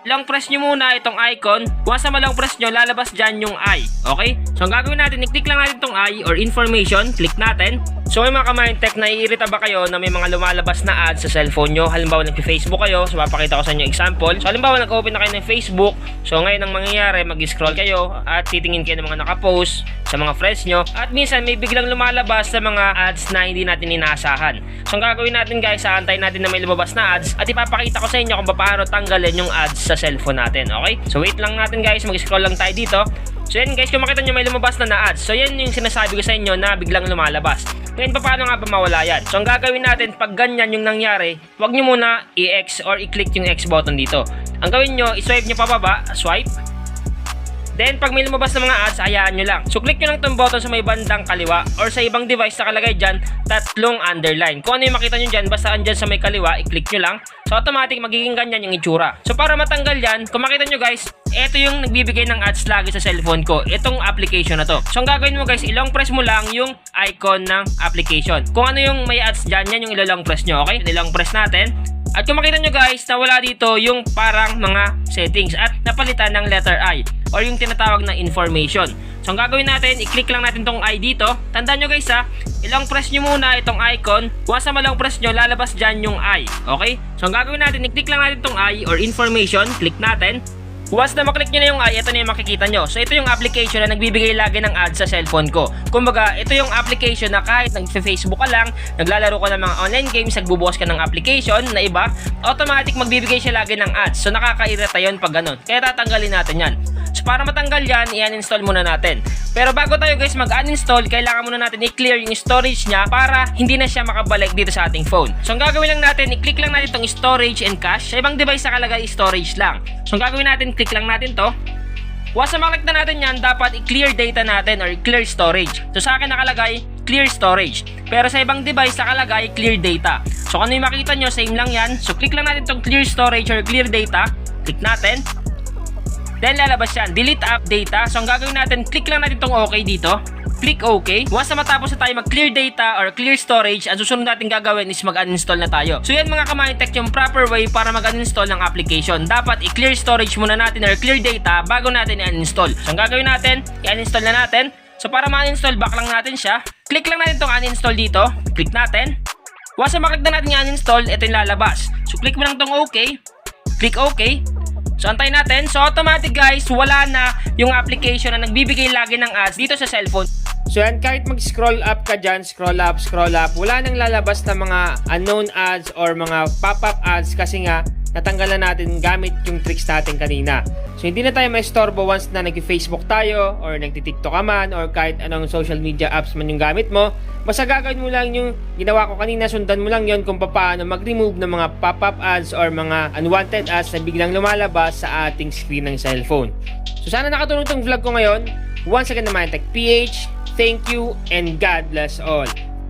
long press nyo muna itong icon. Once na long press nyo, lalabas dyan yung I. Okay? So ang gagawin natin, i-click lang natin itong I or information. Click natin. So may mga ka-Mindtech, naiirita ba kayo na may mga lumalabas na ads sa cellphone nyo? Halimbawa nag-Facebook kayo, so papakita ko sa inyo example. So halimbawa nag-open na kayo ng Facebook. So ngayon ang mangyayari, mag-scroll kayo at titingin kayo ng mga nakapost sa mga friends nyo. At minsan may biglang lumalabas sa mga ads na hindi natin inaasahan. So ang gagawin natin guys, aantayin natin na may lumabas na ads at ipapakita ko sa inyo kung paano tanggalin yung ads sa cellphone natin. Okay? So wait lang natin guys, mag-scroll lang tayo dito. So yan guys, kung makita nyo may lumabas na ads. So yan yung sinasabi ko sa inyo na biglang lumalabas. Ngayon paano nga ba mawala yan? So ang gagawin natin, pag ganyan yung nangyari, huwag nyo muna i-X or i-click yung X button dito. Ang gawin nyo, i-swipe nyo pababa, swipe. Then pag may lumabas na mga ads, hayaan nyo lang. So click nyo lang itong button sa may bandang kaliwa or sa ibang device nakalagay dyan, tatlong underline. Kung ano yung makita nyo dyan, basta andyan sa may kaliwa, i-click nyo lang. So automatic magiging ganyan yung itsura. So para matanggal yan, kung makita nyo guys, ito yung nagbibigay ng ads lagi sa cellphone ko. Itong application na to. So ang gagawin mo guys, ilong press mo lang yung icon ng application. Kung ano yung may ads dyan, yan yung ilong press nyo. Okay? Ilong press natin. At kung makita nyo guys, nawala dito yung parang mga settings at napalitan ng letter I or yung tinatawag na information. So ang gagawin natin, i-click lang natin tong I dito. Tandaan nyo guys ha, ilong press nyo muna itong icon. Once na malong press nyo, lalabas dyan yung I. Okay? So ang gagawin natin, i-click lang natin tong I or information. Click natin. Once na maklik nyo na yung I, ito na yung makikita nyo. So ito yung application na nagbibigay lagi ng ads sa cellphone ko. Kumbaga, ito yung application na kahit nag-Facebook ka lang, naglalaro ka ng mga online games, nagbubukas ka ng application na iba, automatic magbibigay siya lagi ng ads. So nakakairita yun pag ganun. Kaya tatanggalin natin yan. So para matanggal yan, i-uninstall muna natin. Pero bago tayo guys mag-uninstall, kailangan muna natin i-clear yung storage niya para hindi na siya makabalik dito sa ating phone. So ang gagawin lang natin, i-click lang natin itong storage and cache. Sa ibang device nakalagay storage lang. So ang gagawin natin, click lang natin to. Once na maklik na natin yan, dapat i-clear data natin or i-clear storage. So sa akin nakalagay, clear storage. Pero sa ibang device nakalagay, clear data. So kung ano yung makita nyo, same lang yan. So click lang natin itong clear storage or clear data. Click natin. Then lalabas yan, delete app data. So ang gagawin natin, click lang natin itong OK dito. Click OK. Once na matapos na tayo mag-clear data or clear storage, ang susunod natin gagawin is mag-uninstall na tayo. So yan mga ka-Mindtech, yung proper way para mag-uninstall ng application. Dapat i-clear storage muna natin or clear data bago natin i-uninstall. So ang gagawin natin, i-uninstall na natin. So para ma-uninstall, back lang natin siya. Click lang natin itong uninstall dito. Click natin. Once na maklik na natin yung uninstall, ito yung lalabas. So click mo lang itong OK. Click OK. So antayin natin. So automatic guys, wala na yung application na nagbibigay lagi ng ads dito sa cellphone. So yan, kahit mag-scroll up ka dyan, scroll up, wala nang lalabas na mga unknown ads or mga pop-up ads kasi nga natanggalan natin gamit yung tricks natin kanina. So hindi na tayo maistorbo once na nag-Facebook tayo or nag-TikTok ka man or kahit anong social media apps man yung gamit mo. Basta gagawin mo lang yung ginawa ko kanina, sundan mo lang yon kung paano mag-remove ng mga pop-up ads or mga unwanted ads na biglang lumalabas sa ating screen ng cellphone. So sana nakatulong itong vlog ko ngayon. Once again, naman, Mindtech PH, thank you and God bless all.